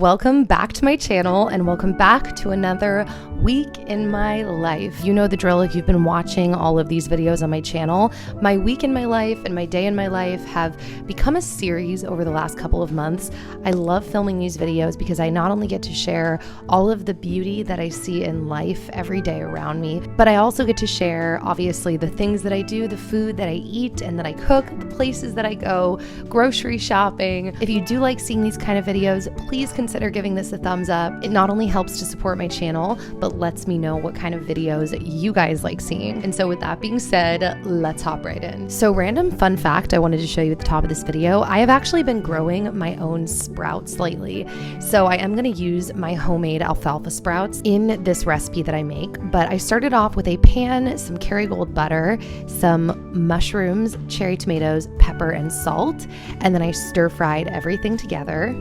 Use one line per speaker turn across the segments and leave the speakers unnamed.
welcome back to my channel and welcome back to another week in my life. You know the drill if you've been watching all of these videos on my channel. My week in my life and my day in my life have become a series over the last couple of months. I love filming these videos because I not only get to share all of the beauty that I see in life every day around me, but I also get to share obviously the things that I do, the food that I eat and that I cook, the places that I go, grocery shopping. If you do like seeing these kind of videos, please consider giving this a thumbs up. It not only helps to support my channel, but lets me know what kind of videos you guys like seeing. And so with that being said, let's hop right in. So random fun fact I wanted to show you at the top of this video, I have actually been growing my own sprouts lately. So I am going to use my homemade alfalfa sprouts in this recipe that I make. But I started off with a pan, some Kerrygold butter, some mushrooms, cherry tomatoes, pepper, and salt. And then I stir fried everything together.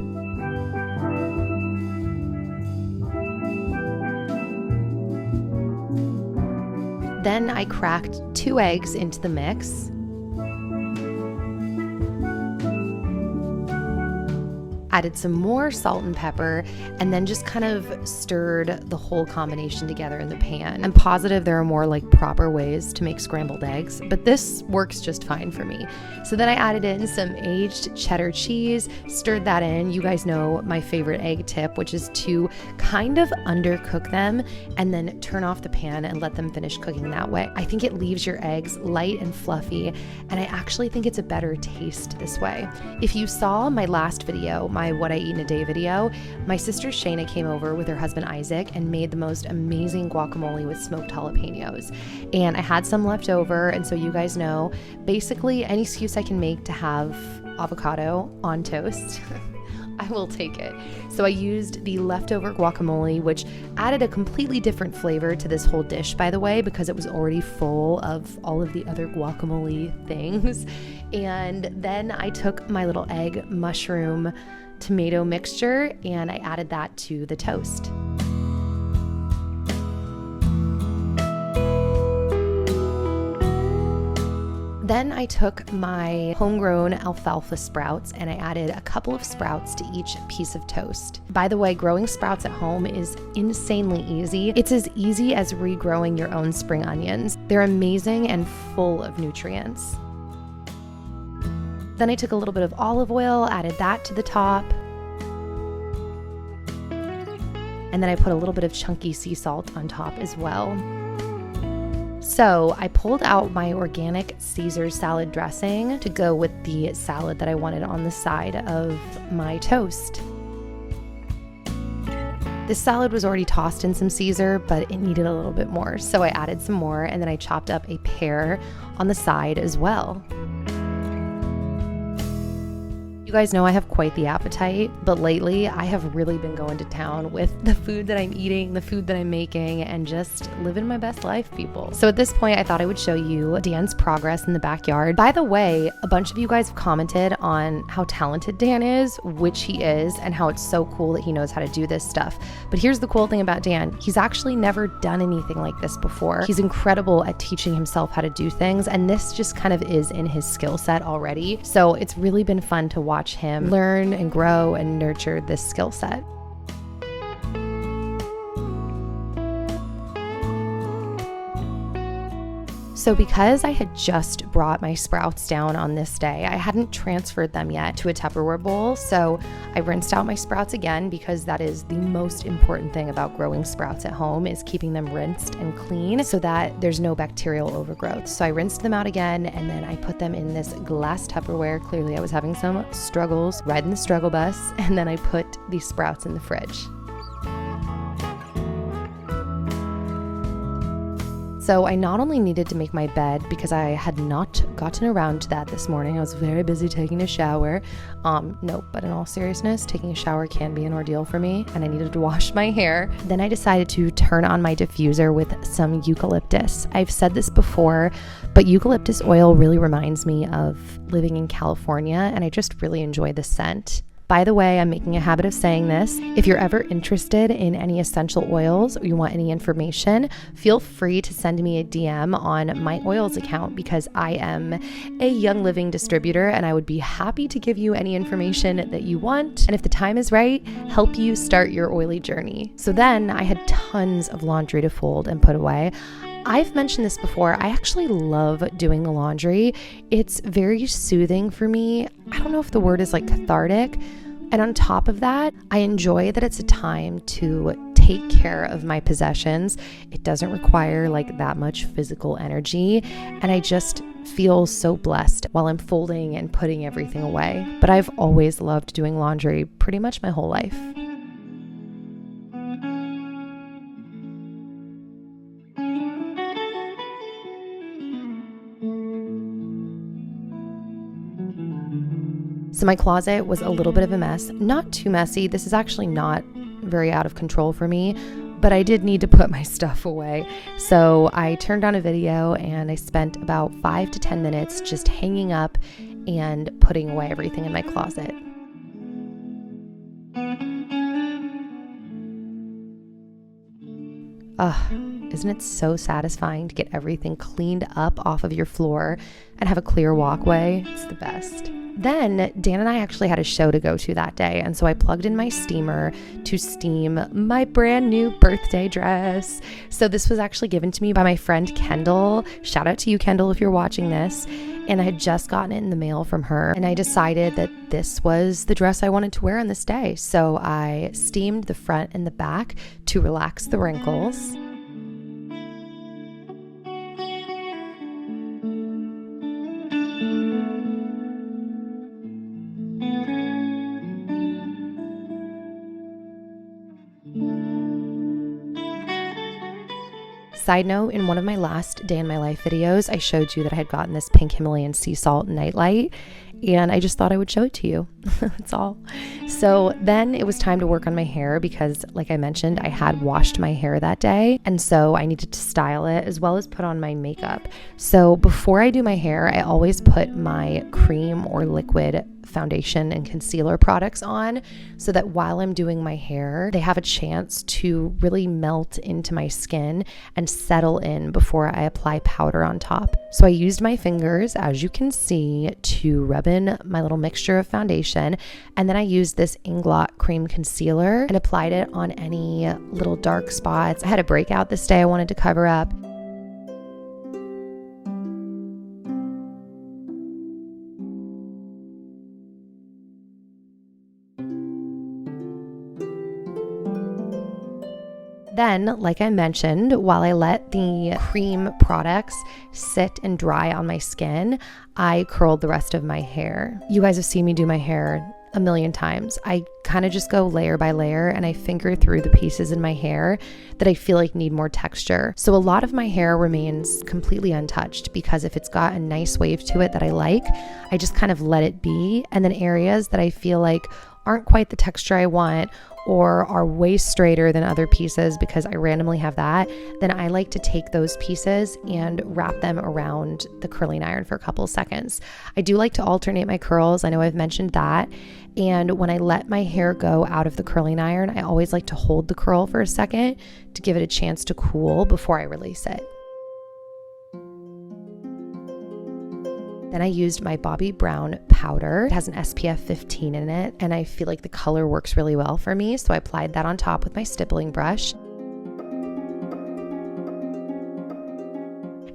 Then I cracked 2 eggs into the mix. Added some more salt and pepper, and then just kind of stirred the whole combination together in the pan. I'm positive there are more like proper ways to make scrambled eggs, but this works just fine for me. So then I added in some aged cheddar cheese, stirred that in. You guys know my favorite egg tip, which is to kind of undercook them and then turn off the pan and let them finish cooking that way. I think it leaves your eggs light and fluffy, and I actually think it's a better taste this way. If you saw my last video, my What I Eat in a Day video, my sister Shayna came over with her husband Isaac and made the most amazing guacamole with smoked jalapenos. And I had some left over, and so you guys know, basically any excuse I can make to have avocado on toast, I will take it. So I used the leftover guacamole, which added a completely different flavor to this whole dish, by the way, because it was already full of all of the other guacamole things. And then I took my little egg, mushroom, tomato mixture, and I added that to the toast. Then I took my homegrown alfalfa sprouts and I added a couple of sprouts to each piece of toast. By the way, growing sprouts at home is insanely easy. It's as easy as regrowing your own spring onions. They're amazing and full of nutrients. Then I took a little bit of olive oil, added that to the top. And then I put a little bit of chunky sea salt on top as well. So I pulled out my organic Caesar salad dressing to go with the salad that I wanted on the side of my toast. This salad was already tossed in some Caesar, but it needed a little bit more. So I added some more, and then I chopped up a pear on the side as well. You guys know I have quite the appetite, but lately I have really been going to town with the food that I'm eating, the food that I'm making, and just living my best life, people. So at this point, I thought I would show you Dan's progress in the backyard. By the way, a bunch of you guys have commented on how talented Dan is, which he is, and how it's so cool that he knows how to do this stuff. But here's the cool thing about Dan. He's actually never done anything like this before. He's incredible at teaching himself how to do things, and this just kind of is in his skill set already. So it's really been fun to watch him learn and grow and nurture this skill set. So because I had just brought my sprouts down on this day, I hadn't transferred them yet to a Tupperware bowl. So I rinsed out my sprouts again because that is the most important thing about growing sprouts at home is keeping them rinsed and clean so that there's no bacterial overgrowth. So I rinsed them out again and then I put them in this glass Tupperware. Clearly I was having some struggles riding the struggle bus, and then I put these sprouts in the fridge. So I not only needed to make my bed because I had not gotten around to that this morning. I was very busy taking a shower. No, but in all seriousness, taking a shower can be an ordeal for me, and I needed to wash my hair. Then I decided to turn on my diffuser with some eucalyptus. I've said this before, but eucalyptus oil really reminds me of living in California, and I just really enjoy the scent. By the way, I'm making a habit of saying this. If you're ever interested in any essential oils or you want any information, feel free to send me a DM on my oils account because I am a Young Living distributor and I would be happy to give you any information that you want. And if the time is right, help you start your oily journey. So then I had tons of laundry to fold and put away. I've mentioned this before. I actually love doing the laundry. It's very soothing for me. I don't know if the word is like cathartic. And on top of that, I enjoy that it's a time to take care of my possessions. It doesn't require like that much physical energy. And I just feel so blessed while I'm folding and putting everything away. But I've always loved doing laundry pretty much my whole life. So my closet was a little bit of a mess, not too messy. This is actually not very out of control for me, but I did need to put my stuff away. So I turned on a video and I spent about 5 to 10 minutes just hanging up and putting away everything in my closet. Isn't it so satisfying to get everything cleaned up off of your floor and have a clear walkway? It's the best. Then Dan and I actually had a show to go to that day, and so I plugged in my steamer to steam my brand new birthday dress. So this was actually given to me by my friend Kendall. Shout out to you, Kendall, if you're watching this. And I had just gotten it in the mail from her, and I decided that this was the dress I wanted to wear on this day. So I steamed the front and the back to relax the wrinkles. Side note, in one of my last day in my life videos, I showed you that I had gotten this pink Himalayan sea salt nightlight, and I just thought I would show it to you. That's all. So then it was time to work on my hair because, like I mentioned, I had washed my hair that day, and so I needed to style it as well as put on my makeup. So before I do my hair, I always put my cream or liquid foundation and concealer products on so that while I'm doing my hair, they have a chance to really melt into my skin and settle in before I apply powder on top. So I used my fingers, as you can see, to rub in my little mixture of foundation, and then I used this Inglot cream concealer and applied it on any little dark spots. I had a breakout this day I wanted to cover up. Then, like I mentioned, while I let the cream products sit and dry on my skin, I curled the rest of my hair. You guys have seen me do my hair a million times. I kind of just go layer by layer and I finger through the pieces in my hair that I feel like need more texture. So a lot of my hair remains completely untouched because if it's got a nice wave to it that I like, I just kind of let it be. And then areas that I feel like aren't quite the texture I want or are way straighter than other pieces because I randomly have that, then I like to take those pieces and wrap them around the curling iron for a couple seconds. I do like to alternate my curls. I know I've mentioned that. And when I let my hair go out of the curling iron, I always like to hold the curl for a second to give it a chance to cool before I release it. Then I used my Bobbi Brown powder. It has an SPF 15 in it, and I feel like the color works really well for me, so I applied that on top with my stippling brush.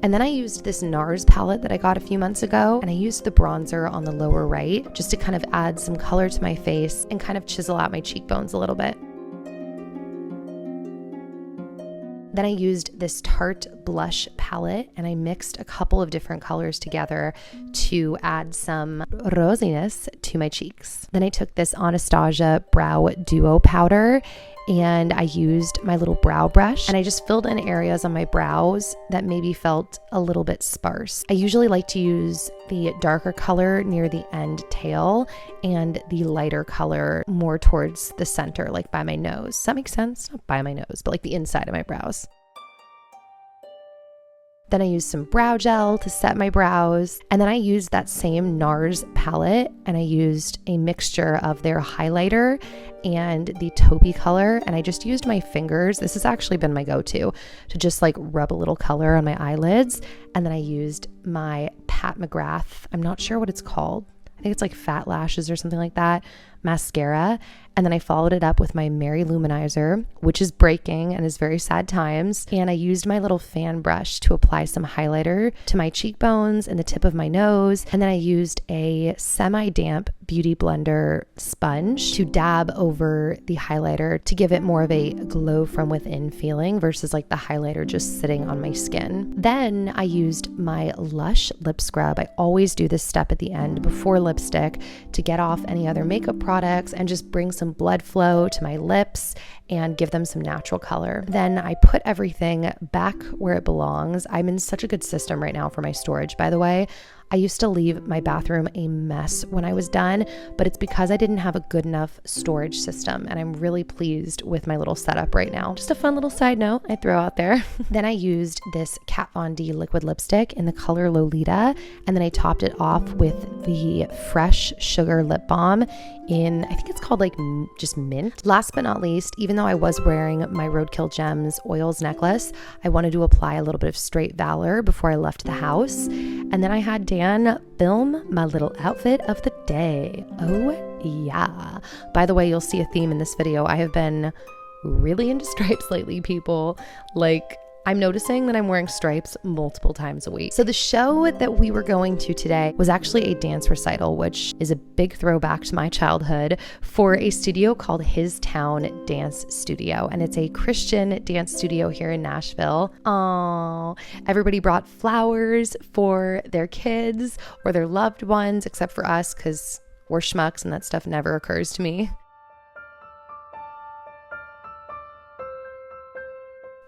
And then I used this NARS palette that I got a few months ago, and I used the bronzer on the lower right just to kind of add some color to my face and kind of chisel out my cheekbones a little bit. Then I used this Tarte blush palette and I mixed a couple of different colors together to add some rosiness to my cheeks. Then I took this Anastasia Brow Duo powder and I used my little brow brush and I just filled in areas on my brows that maybe felt a little bit sparse. I usually like to use the darker color near the end tail and the lighter color more towards the center, like by my nose. Does that make sense? Not by my nose, but like the inside of my brows. Then I used some brow gel to set my brows. And then I used that same NARS palette and I used a mixture of their highlighter and the taupey color. And I just used my fingers. This has actually been my go-to to just like rub a little color on my eyelids. And then I used my Pat McGrath. I'm not sure what it's called. I think it's like Fat Lashes or something like that, mascara. And then I followed it up with my Mary Luminizer, which is breaking and is very sad times. And I used my little fan brush to apply some highlighter to my cheekbones and the tip of my nose. And then I used a semi-damp Beauty Blender sponge to dab over the highlighter to give it more of a glow from within feeling versus like the highlighter just sitting on my skin. Then I used my Lush lip scrub. I always do this step at the end before lipstick to get off any other makeup products and just bring some blood flow to my lips and give them some natural color. Then I put everything back where it belongs. I'm in such a good system right now for my storage, by the way. I used to leave my bathroom a mess when I was done, but it's because I didn't have a good enough storage system, and I'm really pleased with my little setup right now. Just a fun little side note I throw out there. Then I used this Kat Von D liquid lipstick in the color Lolita, and then I topped it off with the Fresh Sugar Lip Balm in, I think it's called like just mint. Last but not least, even though I was wearing my Roadkill Gems oils necklace, I wanted to apply a little bit of Straight Valor before I left the house. And then I had Dan film my little outfit of the day. Oh yeah. By the way, you'll see a theme in this video. I have been really into stripes lately, people. Like, I'm noticing that I'm wearing stripes multiple times a week. So the show that we were going to today was actually a dance recital, which is a big throwback to my childhood, for a studio called His Town Dance Studio. And it's a Christian dance studio here in Nashville. Oh, everybody brought flowers for their kids or their loved ones, except for us, because we're schmucks and that stuff never occurs to me.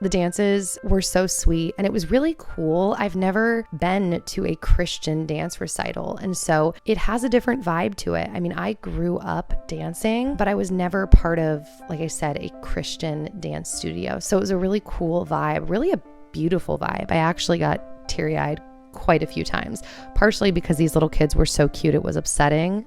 The dances were so sweet and it was really cool. I've never been to a Christian dance recital, and so it has a different vibe to it. I mean, I grew up dancing, but I was never part of, like I said, a Christian dance studio. So it was a really cool vibe, really a beautiful vibe. I actually got teary-eyed quite a few times, partially because these little kids were so cute it was upsetting.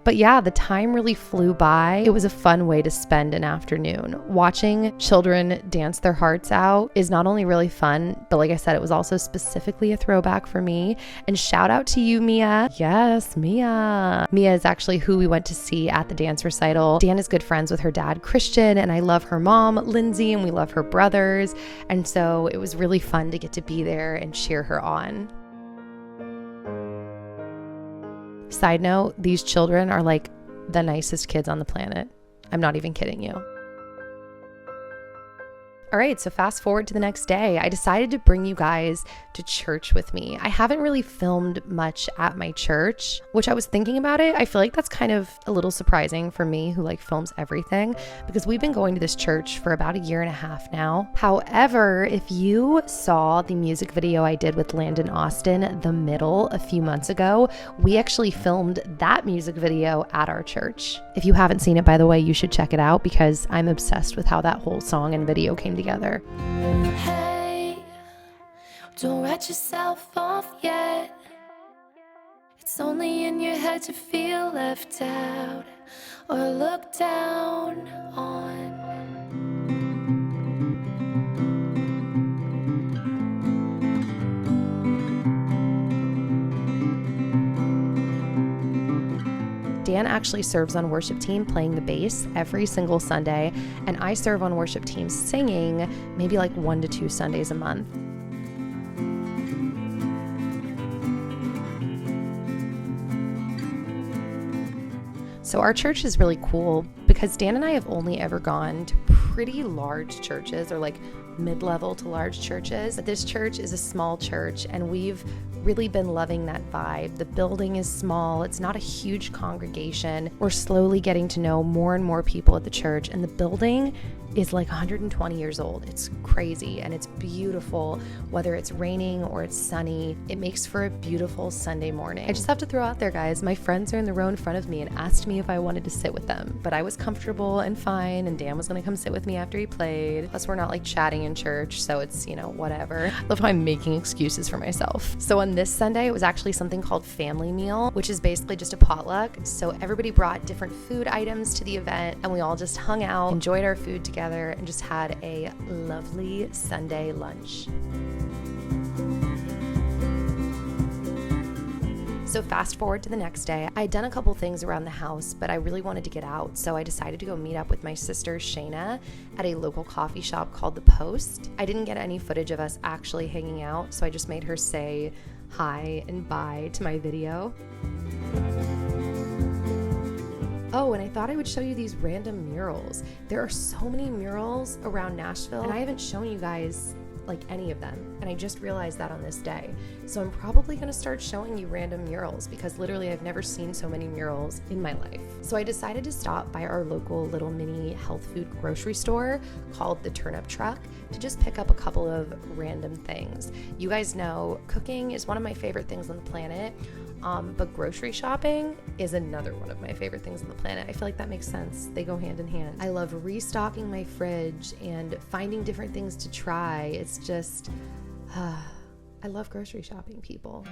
But yeah, the time really flew by. It was a fun way to spend an afternoon. Watching children dance their hearts out is not only really fun, but like I said, it was also specifically a throwback for me. And shout out to you, Mia. Yes, Mia. Mia is actually who we went to see at the dance recital. Dan is good friends with her dad, Christian, and I love her mom, Lindsay, and we love her brothers. And so it was really fun to get to be there and cheer her on. Side note, these children are like the nicest kids on the planet. I'm not even kidding you. All right, so fast forward to the next day. I decided to bring you guys to church with me. I haven't really filmed much at my church, which I was thinking about it. I feel like that's kind of a little surprising for me, who like films everything, because we've been going to this church for about 1.5 years now. However, if you saw the music video I did with Landon Austin, The Middle, a few months ago, we actually filmed that music video at our church. If you haven't seen it, by the way, you should check it out because I'm obsessed with how that whole song and video came together.
Hey, don't write yourself off yet. It's only in your head to feel left out or looked down on.
Dan actually serves on worship team playing the bass every single Sunday, and I serve on worship team singing maybe like 1 to 2 Sundays a month. So our church is really cool because Dan and I have only ever gone to pretty large churches, or like mid-level to large churches. But this church is a small church and we've really been loving that vibe. The building is small. It's not a huge congregation. We're slowly getting to know more and more people at the church, and the building is like 120 years old. It's crazy and it's beautiful. Whether it's raining or it's sunny, it makes for a beautiful Sunday morning. I just have to throw out there, guys, my friends are in the row in front of me and asked me if I wanted to sit with them, but I was comfortable and fine, and Dan was gonna come sit with me after he played. Plus we're not like chatting in church, so it's, whatever. I love how I'm making excuses for myself. So on this Sunday, it was actually something called family meal, which is basically just a potluck. So everybody brought different food items to the event and we all just hung out, enjoyed our food together, and just had a lovely Sunday lunch. So fast forward to the next day. I had done a couple things around the house, but I really wanted to get out, so I decided to go meet up with my sister Shayna at a local coffee shop called The Post. I didn't get any footage of us actually hanging out, so I just made her say hi and bye to my video. Oh, and I thought I would show you these random murals. There are so many murals around Nashville, and I haven't shown you guys like any of them, and I just realized that on this day. So I'm probably gonna start showing you random murals because literally I've never seen so many murals in my life. So I decided to stop by our local little mini health food grocery store called the Turnip Truck to just pick up a couple of random things. You guys know cooking is one of my favorite things on the planet. But grocery shopping is another one of my favorite things on the planet. I feel like that makes sense. They go hand in hand. I love restocking my fridge and finding different things to try. It's just, I love grocery shopping, people.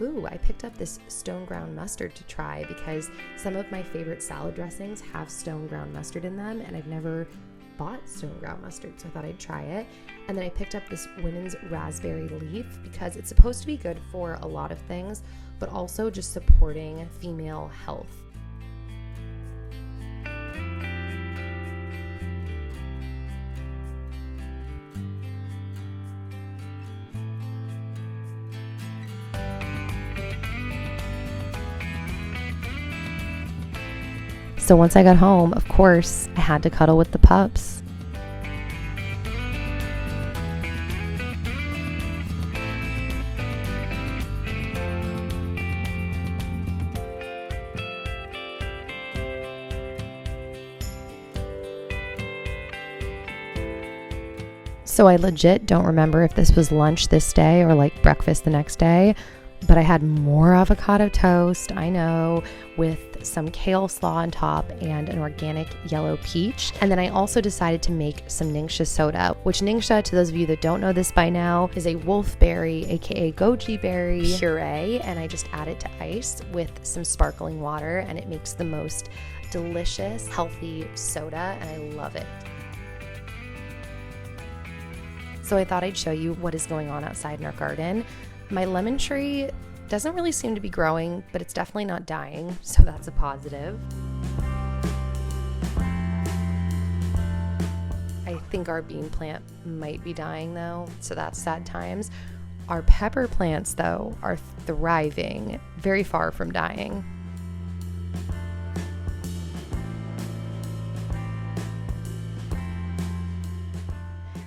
Ooh, I picked up this stone ground mustard to try because some of my favorite salad dressings have stone ground mustard in them, and I've never bought stone ground mustard, so I thought I'd try it. And then I picked up this women's raspberry leaf because it's supposed to be good for a lot of things, but also just supporting female health. So once I got home, of course, I had to cuddle with the pups. So I legit don't remember if this was lunch this day or like breakfast the next day, but I had more avocado toast, I know, with some kale slaw on top and an organic yellow peach. And then I also decided to make some Ningxia soda, which Ningxia, to those of you that don't know this by now, is a wolfberry, aka goji berry puree, and I just add it to ice with some sparkling water, and it makes the most delicious, healthy soda, and I love it. So I thought I'd show you what is going on outside in our garden. My lemon tree doesn't really seem to be growing, but it's definitely not dying, so that's a positive. I think our bean plant might be dying though, so that's sad times. Our pepper plants though are thriving, very far from dying.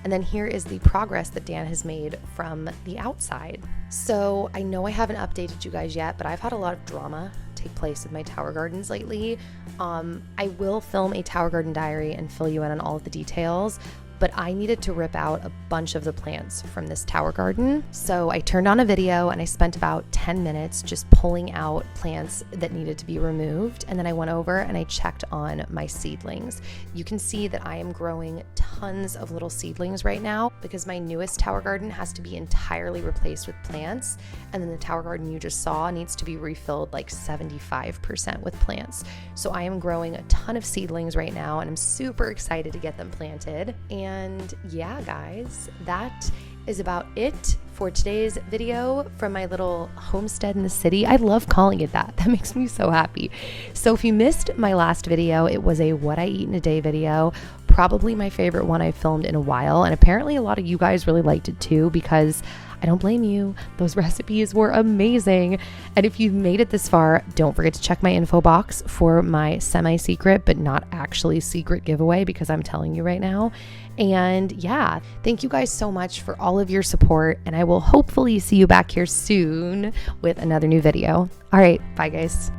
And then here is the progress that Dan has made from the outside. So I know I haven't updated you guys yet, but I've had a lot of drama take place with my tower gardens lately. I will film a tower garden diary and fill you in on all of the details, but I needed to rip out a bunch of the plants from this tower garden. So I turned on a video and I spent about 10 minutes just pulling out plants that needed to be removed. And then I went over and I checked on my seedlings. You can see that I am growing tons of little seedlings right now because my newest tower garden has to be entirely replaced with plants. And then the tower garden you just saw needs to be refilled like 75% with plants. So I am growing a ton of seedlings right now and I'm super excited to get them planted. And yeah, guys, that is about it for today's video from my little homestead in the city. I love calling it that. That makes me so happy. So if you missed my last video, it was a what I eat in a day video, probably my favorite one I filmed in a while. And apparently a lot of you guys really liked it too, because I don't blame you. Those recipes were amazing. And if you've made it this far, don't forget to check my info box for my semi-secret, but not actually secret giveaway, because I'm telling you right now. And yeah, thank you guys so much for all of your support. And I will hopefully see you back here soon with another new video. All right, bye guys.